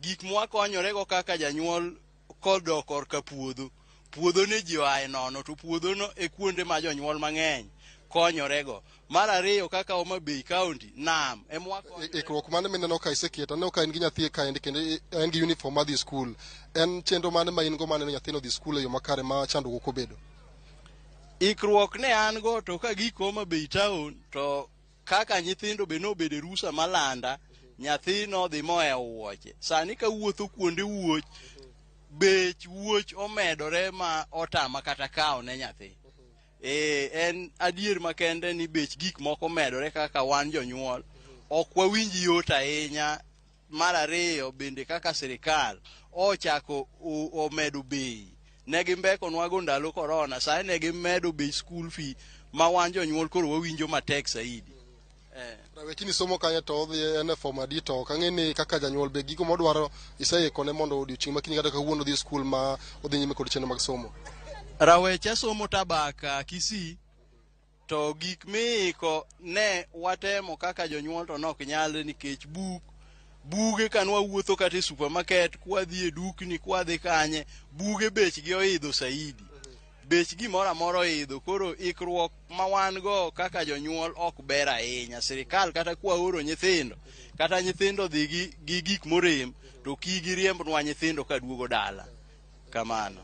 Speaker 11: gik mwakonyorego kaka janyuol kodok korka puodho ne ji oaye nono to puodho no e kuonde ma jonyuol mang'eny konyorego. Mar ariyo kaka Homa Bay County nam
Speaker 8: ikruok mane mineno ka iseketo ne ka in gi nyathi ka endi kendo en gi uniform mar dhi skul en chenro mane ma in go mane nyathino dhi skul e yo makare ma chandruok obedo.
Speaker 11: Ikruok ne an go to ka gik Homa Bay Town to kaka nyithindo be nobedo rusa malanda nyathi no dhi moe wuoche sani ka wuotho kuonde wuoch bech wuoch omedore ma otama kata kawo ne nyathi en adier makende ni bech gik moko medore kaka wan jonyuol ok wawinji yot ahinya. Mar ariyo bende kaka sirikal ochako omedo bei ne gimbekonwa go ndalo corona sani ne gimedo bei school fee ma wan jonyuol koro wawinjo matek saidi.
Speaker 8: Rawechini somo kanye to odhi en form adi to kang'eni kaka janyuol be gigo modwaro iseikone mondo odiochieng' makiny kata kawuono dhi skul ma odhi nyime kod chenro mag somo.
Speaker 11: Raweche somo Tabaka Kisii to gik miiko ne watemo kaka jonyuol to nok nyalre nikech buge kanwa wuotho kata e supermarket kwadhi e dukni kwadhi kanye buge bechgi oidho saidi bech gimoro amora oidho koro ikruok ma wan go kaka jonyuol ok ber ahinya. Sirikal kata kwaoro nyithindo kata nyithindo dhi gi gik morem to kigi riembnwa nyithindo ka duogo dala kamano.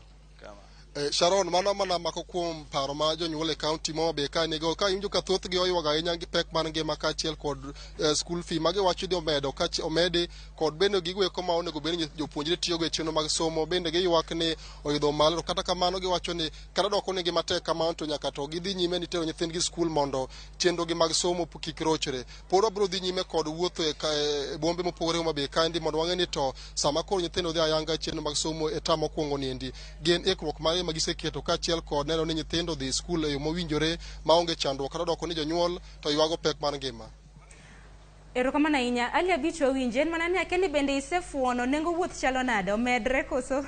Speaker 8: Sharon mano mana mako kuom paro ma jonyuol e kaunti Homa Bay ka nigo ka injo ka thoth gi oywaga ahinya gi pek mar ngima kaachiel kod school fee magi wacho ni omedo ka omedi kod bende gigo eko ma onego bed ni jopuonjre tiyogo e chenro mag somo bende giywak ni oyudo malo to kata kamano giwacho ni kata doko nigi matek kamano to nyaka to gidhi nyime ni tero nyithindgi skul mondo chenro gi mag somo kik rochre. Pod wabiro dhi nyime kod wuotho e bombe mopogore Homa Bay kaendi mondo wang'e ni to sama koro nyithindo dhi ayanga chenro mag somo e tam mokwongo niendi gin ikruok mar magiseketo kaachiel kod neno ni nyithindo dhi skul e yo mowinjore maonge chandruok kata doko ni jonyuol to ywago pek mar ngima.
Speaker 1: Erokamano ahinya. Ali Abich wawinji en mana ni akeni bende isefuono nengo wuoth chalo nade omedre koso?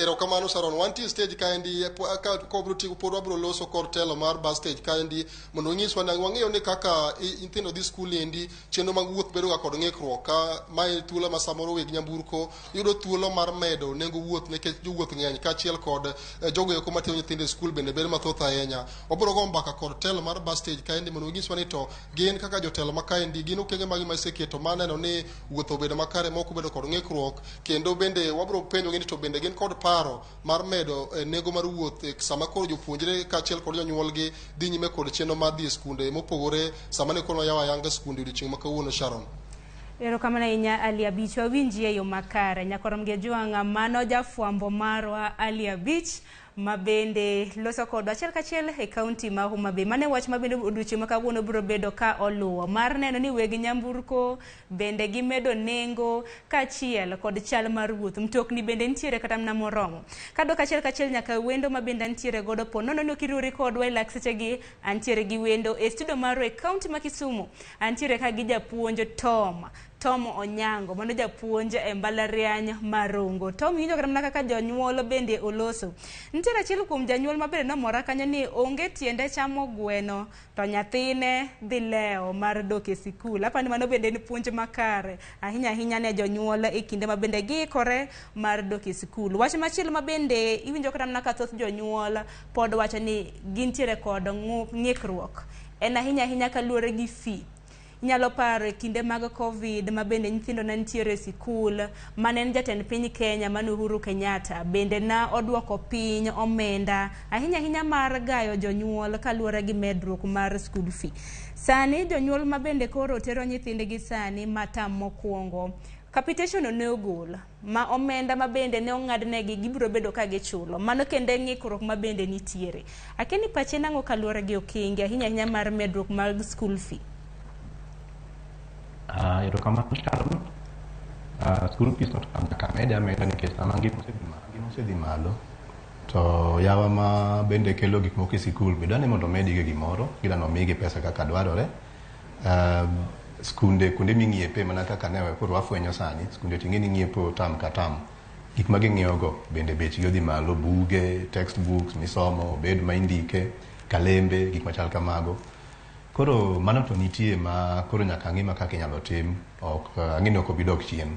Speaker 8: Erokamano Sharon wantie stage kaendi ka kobro tigo pod wabro loso kod telo mar bus stage kaendi mondo nyiswa na wang'eyo ni kaka nyithindo dhi skul endi chenro mag wuoth bedo ga kod ng'ikruok ka mae thuolo ma samoro weg nyamburko yudo thuolo mar medo nengo wuoth nikech jowuoth ng'eny kaachiel kod jogo eko matero nyithindo e skul bende bedo mathoth ahinya. Wabro go mbaka kod telo mar bus stage kaendi mondo nyiswa ni to gin kaka jotelo ma kaendi gin okenge magi ma iseketo maneno ni wuoth obedo makare moko bedo kod ng'ikruok kendo bende wabro penjo ni to bende gin kod paro mar medo nengo mar wuoth sama koro jopuonjre kaachiel kod jonyuolgi dhi nyime kod chenro mar dhi e skunde mopogore sama ne koro yawa yanga skunde odiochieng' ma kawuono. Sharon.
Speaker 1: Erokamano ahinya Ali Abich, wawinji e yo makare. Nyakoro Mgejwang' mano jafwambo marwa Ali Abich mabende loso kodwa achiel kachiel e kaunti ma Homa Bay. Mane wach mabende odiochieng' ma kawuono biro bedo ka oluwo mar neno ni weg nyamburko bende gimedo nengo kachiel kod chal mar wuoth. Mtokni bende nitiere kata mna moromo. Kadok achiel kachiel nyaka wendo mabende nitiere godo po. Nono ni okiriwori kodwa e lak sechegi antiere gi wendo e studio marwa e kaunti ma Kisumu. Antiere ka gi japuonj Tom Onyango, mano japuonj e mbalariany Marongo. Tom, winjo kata mana kaka jonyuol bende oloso. Nitiere achiel kuom janyuol mabende nomora kanyo ni onge tiende chamo gweno to nyathine dhi leo mar dok e sikul. Apani mano bende ni puonj makare ahinya ahinya ne jonyuol e kinde mabende giikore mar dok e sikul. Wach machielo mabende iwinjo kata mana ka thoth jonyuol pod wacho ni gintiere kod ng'ikruok en ahinya ahinya kaluwore gi fee. Nyalo paro e kinde mag Covid mabende nyithindo ne nitiere sikul, mane en jatend piny Kenya mano Uhuru Kenyatta bende na odwoko piny omenda ahinya ahinya mar gayo jonyuol kaluwore gi medruok mar school fee. Sani jonyuol mabende koro tero nyithindgi sani matam mokwongo capitation ne ogol ma omenda mabende ne ong'adnegi gibiro bedo ka gichulo. Mano kende ng'ikruok mabende nitiere. Akeni pache nang'o kaluwore gi okinge ahinya ahinya mar medruok mar school fee.
Speaker 2: Erokamano Sharon. School fees nyaka meda nikech sama gik mosedhi malo to yawa ma bende kelo gik moko e sikul bidwa ni mondo medige gimoro, gidwa ni omigi pesa kaka dwarore. Kuonde ming'iepe mana kaka ne koro wafwenyo sani, skunde ting'e ni ng'iepo tam ka tam. Gik ma ging'iewogo bende bechgi odhi malo, buge, textbooks misomo, bed ma indike, kalembe, gik machal kamago. Koro mano to nitie ma koro nyaka ang'i ma kaka inyalo tim, ang'i ni ok obi dok chien.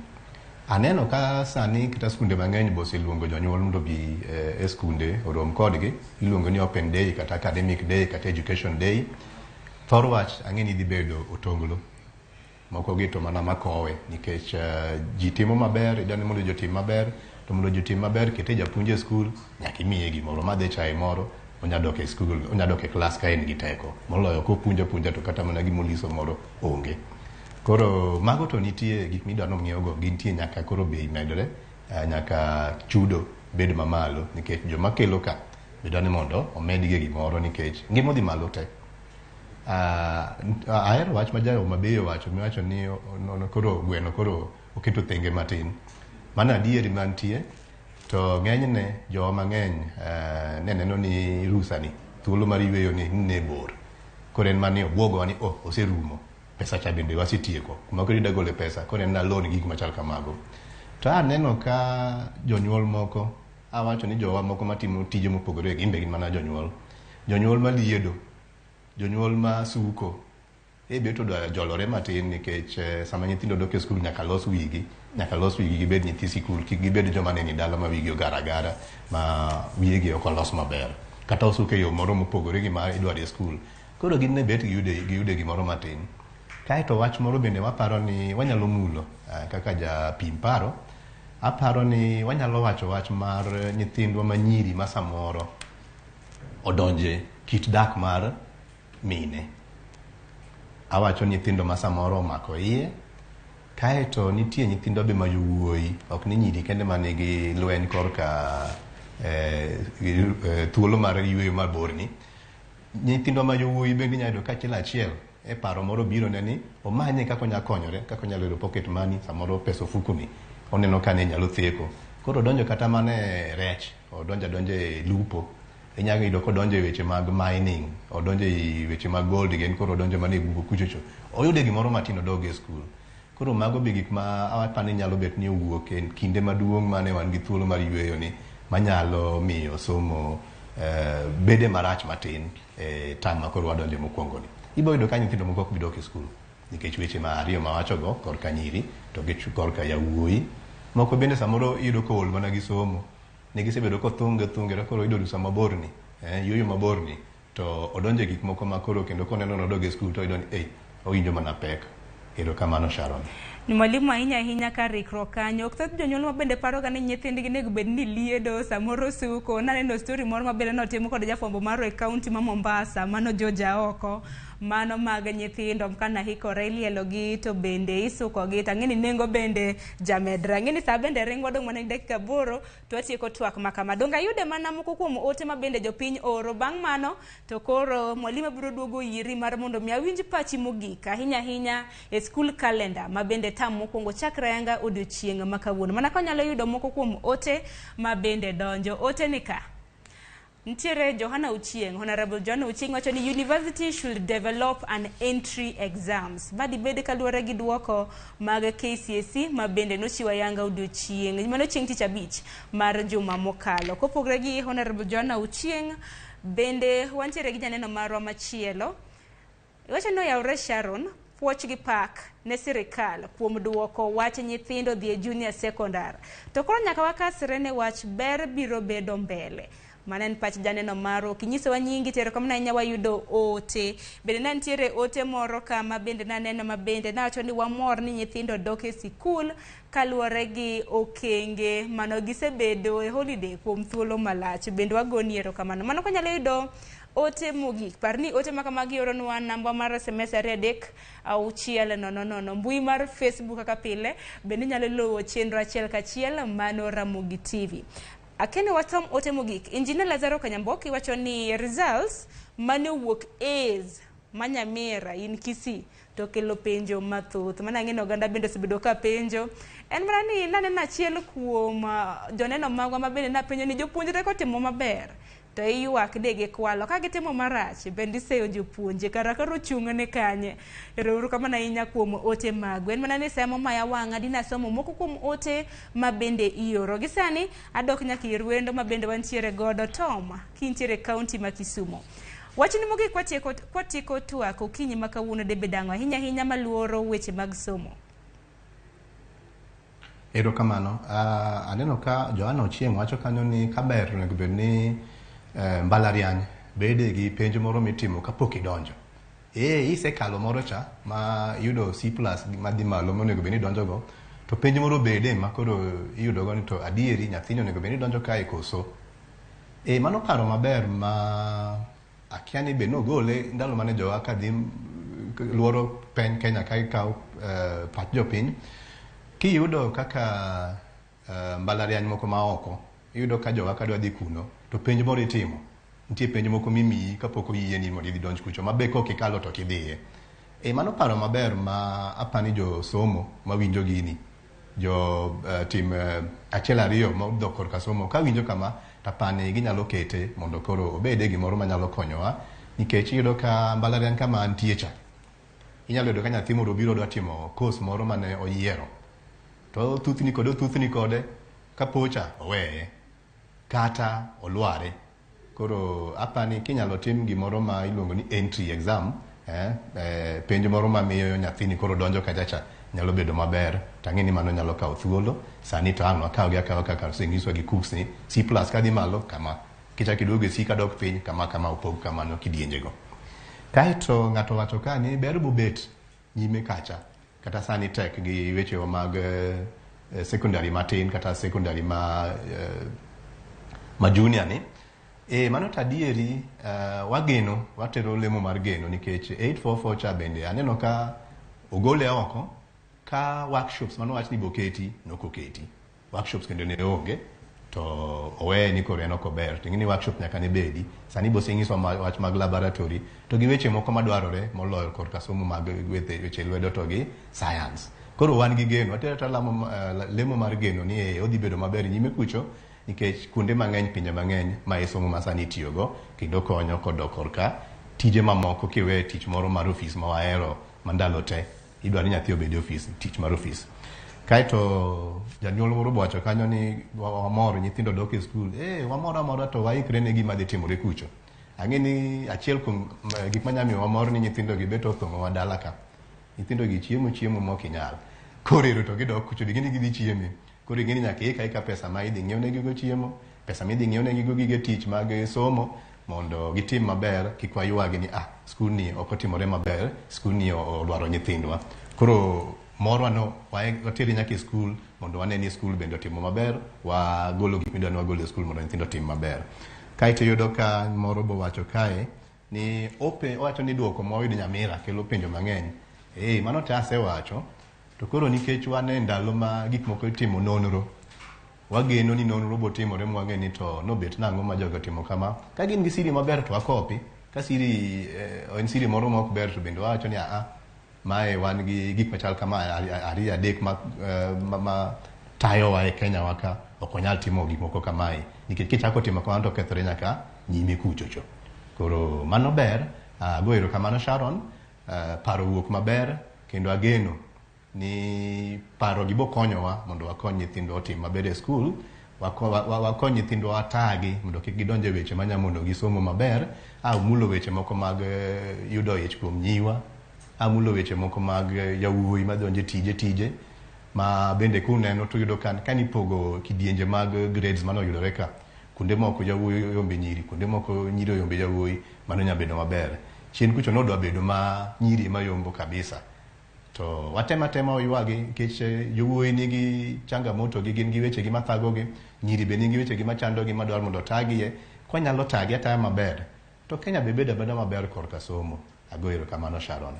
Speaker 2: Aneno ka sani kata skunde mang'eny be oseluongo jonyuol mondo bi e skunde orom kodgi, iluongo ni open day kata academic day kata education day. Thor wach ang'i ni dhi bedo otonglo. Moko gi to mana makowe nikech ji timo maber, idwani mondo ji otim maber, to mondo ji otim maber kete japuonj e skul nyaka imiye gimoro, madhe chai moro. Onyadok e skul, onyadok e klas ka en gi teko. Moloyo kopuonja to kata mana gimoliso moro onge. Koro mago to nitie gik midwa ni ong'iewogo, gintie nyaka koro bei medre, nyaka chudo bed mamalo nikech joma kelo ka bidwa ni mondo omedgie gimoro nikech ngima odhi malo te. Ahero wach ma ja Homa Bay owacho, miwacho ni koro gweno koro oketo thenge matin. Mano adieri mantie. To ng'enyne jowa mang'eny ne neno ni rusa ni thuolo mar yweyo ni ne bor. Koro en mani obwogowa ni oserumo, pesa cha bende wasetieko, kuma koro idwa gole pesa, koro en na loan gik machal kamago. To aneno ka jonyuol moko, awacho ni jowa moko matimo tije mopogore gimbe gin mana jonyuol maliedo, jonyuol ma suko, beto dwa jolore matin nikech sama nyithindo dok e skul nyaka los wigi gibed nyithi sikul, kik gibed joma ne ni dala ma wigi ogara agara ma wigi ok olos maber kata osuke yo moro mopogore gi ma idwaro e skul. Koro gin ne bet giyude gimoro matin. Kaeto wach moro bende waparo ni wanyalo mulo kaka japim paro. Aparo ni wanyalo wacho wach mar nyithindwa manyiri ma samoro odonje kit dak mar mine. Awacho nyithindo ma samoro omako iye. Kaeto nitie nyithindo be ma yowuoyi, ok ni nyiri kende ma nigi lweny korka thuolo mar yweyo mabor ni. Nyithindo ma yowuoyi bende inyalo yudo kachiel achiel e paro moro biro ne ni omanye kaka onyalo konyore, kaka onyalo yudo pocket money, samoro pesa ofukuni oneno ka ne nyalo theko. Koro donjo kata mana e rech, donjo e lupo. Inyalo yudo kodonjo e weche mag mining, odonjo e weche mag gold gen, koro donjo mana e bugo kuchocho. Oyude gimoro matin odog e skul. Koro mago be gik ma apani nyalo bet ni owuok e kinde maduong' mane wan gi thuolo mar yweyo ni manyalo miyo somo bede marach matin e tam ma koro wadonjo mokwongo ni. Ibo yudo ka nyithindo moko ok bi dok e skul nikech weche ma ariyo ma wachogo, korka nyiri to gi korka yawuoyi. Moko bende samoro iyudo ko ol mana gi somo, ne gisebedo kothungre koro iyudo rusa mabor ni, yweyo mabor ni, to odonjo e gik moko ma koro kendo koneno nodog e skul to iyudo ni owinjo mana pek. Erokamano Sharon.
Speaker 1: Ni mwalimu ahinya ahinya ka rikruok kanyo. Ok thoth jonyuol ma bende paro ga ni nyithindgi nego bed ni liedo samoro suko. Naneno story moro ma bende notimo kod jafwambo maro e kaunti ma Mombasa, mano Georgia oko. mano mag nyithindo kana hikore lielogi to bende isukogi tang'eni nengo bende jamedra. Ng'eni sa bende ringwa dong mana dakika 8 to atieko twak makama. Donga yude mana moko kuom ote ma bende jopiny oro. Bang' mano to koro mwalimu biro duogo iri mar mondo mi awinj pachi mogik ahinya e school calendar ma bende tam mokwongo chakre yanga odiochieng' ma kawuono. Mana ka nyalo yudo moko kuom ote ma bende donjo. Ote ni ka ntiere Johana Uchieng, Honorable Johana Uchieng wacho ni university should develop an entry exams. Madi bede kaluwore gi duoko mag KCSE ma bende nochiwa yanga odiochieng' mano chieng' tich abich mar juma mokalo. Kopogre gi Honorable Johana Uchieng, bende wantiere gi janeno marwa machielo. Wacho no yawre Sharon puoch gi pak ne sirikal kuom duoko wach nyithindo dhi e junior secondary. To koro nyaka wakasre ne wach ber biro bedo mbele. Manen pach janeno maro kinyisowa nyingi tero kamna inya wayudo ote bende nantiere ote moro kama bende naneno mabende nawacho ni wamor ni nyithindo dok e sikul kaluwore gi okenge mano gisebedo e holiday kuom thuolo malach bende wagoni erokamano. Mano kanyalo yudo ote mogik parni ote makamagi oronwa namba mar SMS 3600 mbui mar Facebook kaka pile bende nyalo luwo chenro achiel kachiel mano Ramogi TV. Akene watom ote mogik. Engineer Lazaro Kanyamboki wacho ni results mane wuok A's Manyamira in Kisii to kelo penjo mathoth. Mana ng'eno oganda bende osebedo ka penjo. En mana ni naneno achiel kuom joneno magwa ma bende napenjo ni jopuonjre kotimo maber to iyuak dege kwalo ka gitimo marach bende seyo jopuonje kara karo chung'ne kanye. Erouru kamana inya kuom ote magwa. En mana ni semo maya wang'a dina somo moko kuom ote ma bende ioro. Gisani adok nyaka ir wendo ma bende wantiere godo Tom kintiere kaunti ma Kisumu. Wachni mogik kwatieko twak okinyi ma kawuono de bedango ahinya maluoro weche mag somo.
Speaker 2: Erokamano. Aneno ka Johana Ochieng wacho kanyo ni kaber onego bed ni mbalariany bede gi penjo moro mitimo kapok idonjo. Isekalo moro cha ma yudo C+ madhi malo monego bed ni donjogo to penjo moro bede ma koro iyudo go ni to adieri nyathini onego bed ni donjo kae koso. Mano paro maber ma akia ni be nogole ndalo mane jowa ka dhi luoro piny Kenya ka ikaw pach jopiny. Kiyudo kaka mbalariany moko ma oko iyudo ka jowa ka dwa dhi kuno to penj moro itimo. Nitie penj moko mimiyi kapok oyieni mondo idhi donj kucho mabe kok ikalo to kidhiye. Mano paro maber ma apani jo somo mawinjo gini jo tim achiel ariyo modok korka somo ka winjo kama tapani ginyalo kete mondo koro obede gimoro manyalo konyowa nikech iyudo ka mbalariany kama antie cha inyalo yudo ka nyathi moro biro dwa timo course moro mane oyiero to thuthni kode kapocha oweye kata olware. Koro apani kinyalo tim gimoro ma iluongo ni entry exam penjo moro ma miyo nyathini koro donjo kachacha nyalo bedo maber tang'eni mano nyalo kawo thuolo sani to ang' akawogi akawa kaka sengiswa gi KUCCPS ni C+ kadhi malo kama kichak iduogo e C kadok piny kama opog kamano kidienjego. Kaeto ng'ato wacho ka ni ber bobet nyime kacha kata sani tek gi wechewa mag secondary matin kata secondary ma junior ni. Mano tadieri wageno watero lemo mar geno nikech 844 cha bende aneno ka ogole oko ka workshops mano wach ni boketi nokoketi. Workshops kendo ne onge to owe ni koro enoko ber. Tingini workshop nyaka ne bedi. Sani bosengiswa wach mag laboratory to gi weche moko madwarore moloyo korka somo mag weche lwedo to gi science. Koro wan gi geno watero lemo mar geno ni odhi bedo maber nyime kucho nikech kuonde mang'eny pinje mang'eny ma somo masani itiyogo kendo konyo kodok korka tije mamoko kiwe tich moro mar ofis ma wahero mandalo te idwa ni nyathi obed ofis tich mar ofis. Kaeto janyuol moro wacho kanyo ni wamor nyithindo dok e skul. Wamora to waikre ne gima dhi timore kucho. Ang'eni achiel kuom gik manyamiyo wamor ni nyithindo gi beto thongo wa dala ka. Nyithindo gi chiemo mokinyal. Korero to gidok kucho digini gidhi chieme. Koro ing'eni nyaka ika pesa ma idhi ng'iew negigo chiemo, pesa ma idhi ng'iew negigo gige tich mag somo mondo gitim maber kik waywagi ni skul ni ok otimore maber, skul ni odwaro nyithindwa. Koro morwa no wateri nyaka e skul mondo wane ni skul bende otimo maber, wagolo gik midwa ni wagolo e skul mondo nyithindo otim maber. Kaeto yudo ka moro bo wacho kae ni owacho ni duoko moyud Nyamira kelo penjo mang'eny. Mano te asewacho, to koro nikech wan e ndalo ma gik moko itimo nonro, wageno ni nonro botimore mwang'e ni to nobet nang'o ma jogo timo kama. Ka gin gi siri maber to wakopi, ka siri en siri moro ma ok ber to bende wawacho ni mae wan gi gik machal kama ariyo adek ma tayowa e Kenya waka ok onyal timo gik moko kamae, nikech kichako timo kamano to kethore nyaka nyime kuchocho. Koro mano ber, go erokamano Sharon, paro wuok maber, kendo ageno ni paro gi bokonyowa mondo wakony nyithindwa otim maber e skul, wakony nyithindwa watagi mondo kik gidonje weche manyamono gi somo maber, mulo weche moko mag yudo ich kuom nyiwa, mulo weche moko mag yawuoyi madonje tije ma bende kuneno to yudo kan ipogo kidienje mag grades manoyudore ka, kuonde moko yawuoyi oyombe nyiri, kuonde moko nyiri oyombe yawuoyi, mano nyabedo maber. Chien kucho nodwa bedo ma nyiri mayombo kabisa, to watema oywagi nikech yawuoyi nigi changamoto gi gin gi wechegi mathagogi, nyiri be nigi wechegi machandogi madwar mondo tagie. Kwanyalo tagi ataya maber to Kenya be bedo abeda maber korka somo. Ago erokamano Sharon.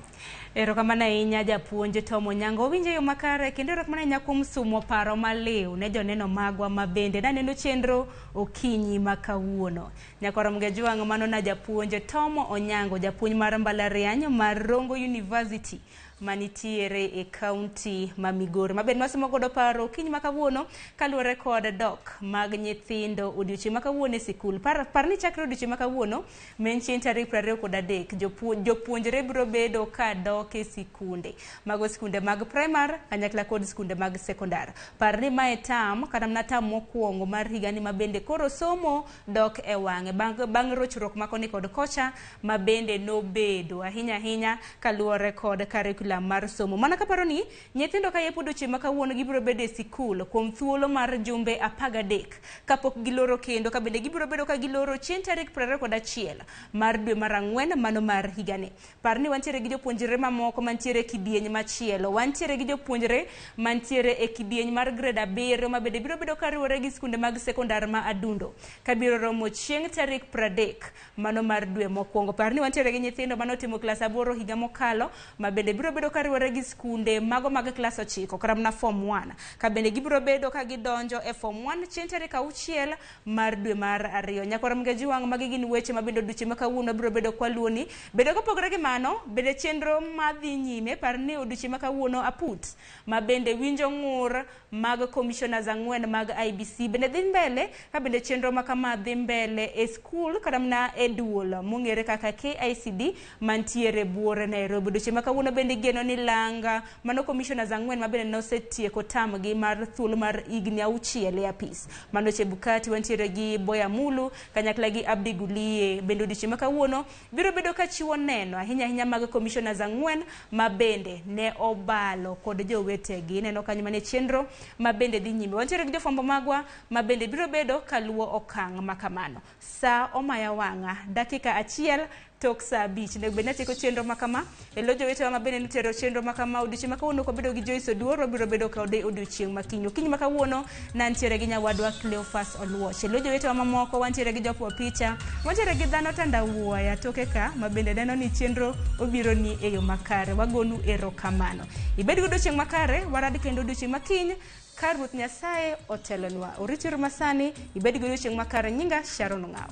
Speaker 1: Erokamano ahinya japuonj Tom Onyango, winjo yo makare kendo erokamano ahinya kuom sumo paro maliw ne joneno magwa mabende naneno chenro okinyi makawuono. Nyakoro Mgejwang' mano na japuonj Tom Onyango, japuonj mar mbalariany mar Rongo University manitiere e kaunti ma Migori. Mabende wasimo godo paro okinyi makawuono kaluwore kod dok mag nyithindo odiochieng' makawuono e sikul. Par ni chakre odiochieng' makawuono men chieng' tarik 23 jopuonjre biro bedo ka dok e sikunde. Mago sikunde mag primar kanyakla kod sikunde mag sekondar. Par ni mae tam kata mana tam mokwongo mar higani mabende koro somo dok e wang'e bang' rochruok makoni kod kocha mabende nobedo ahinya kaluwore kod curriculum mar somo. Mana kaparo ni nyithindo ka yepo odiochieng' makawuono gibiro bedo e sikul kuom thuolo mar jumbe 13 kapok giloro kendo ka bende gibiro bedo ka giloro chieng' tarik 21 mar dwe mar ang'wen mano mar higani. Par ni wantiere gi jopuonjre mamoko mantiere kidieny machielo, wantiere gi jopuonjre mantiere e kidieny mar grade 7 ma bende biro bedo ka riwore gi skunde mag sekondar ma adundo ka biro romo chieng' tarik 30 mano mar dwe mokwongo. Par ni wantiere gi nyithindo manotimo klas 8 higa mokalo ma bende biro bedo ka riwore gi skunde mago mag klas 9 kata na form 1 ka bende gibiro bedo ka gidonjo e form 1 chieng' tarik 6 mar dwe mar 2. Nyakoro Mgejwang' magi gin weche mabedo odiochieng' makawuono biro bedo kwaluoni. Bedo kopogore gi mano bende chenro madhi nyime. Par ni odiochieng' makawuono aput ma bende winjo ng'ur mag commissioners 4 mag IBC bende dhi mbele ka bende chenro makama dhi mbele e skul kata na e duol mong'ere kaka KICD mantiere buore Nairobi. Odiochieng' makawuono bende geno ni langa mano commissioners 4 ma bende nosetieko tamgi mar thuolo mar igni 6 e apis. Mano Chebukati, wantiere gi Boya Mulu kanyakla gi Abdi Gulie. Bende odiochieng' makawuono biro bedo ka chiwo neno ahinya mag commissioners 4 ma bende ne obalo kod jowetegi. Neno kanyo mane chenro ma bende dhi nyime. Wantiere gi jofwambo magwa ma bende biro bedo kaluwo okang' makamano. Sa omaya wang'a dakika 1 tok saa 5 ne bende tieko chenro makama elo jowetewa ma bende nitero chenro makama odiochieng' makawuono ko bedo gi Joyce Oduor biro bedo kode odiochieng' makinyo. Kinyi makawuono nantiere gi nyawadwa Cleophas Oluoch. Elo jowetewa mamoko wantiere gi jofwa picha, wantiere gi dhano tandawuoya toke ka ma bende neno ni chenro obiro ni e yo makare. Wagonu erokamano. Ibed gi odiochieng' makare, warad kendo odiochieng' makiny ka Ruoth Nyasaye otelonwa. Oritiru masani, ibed gi odiochieng' makare. Nyinga Sharon Ong'aw.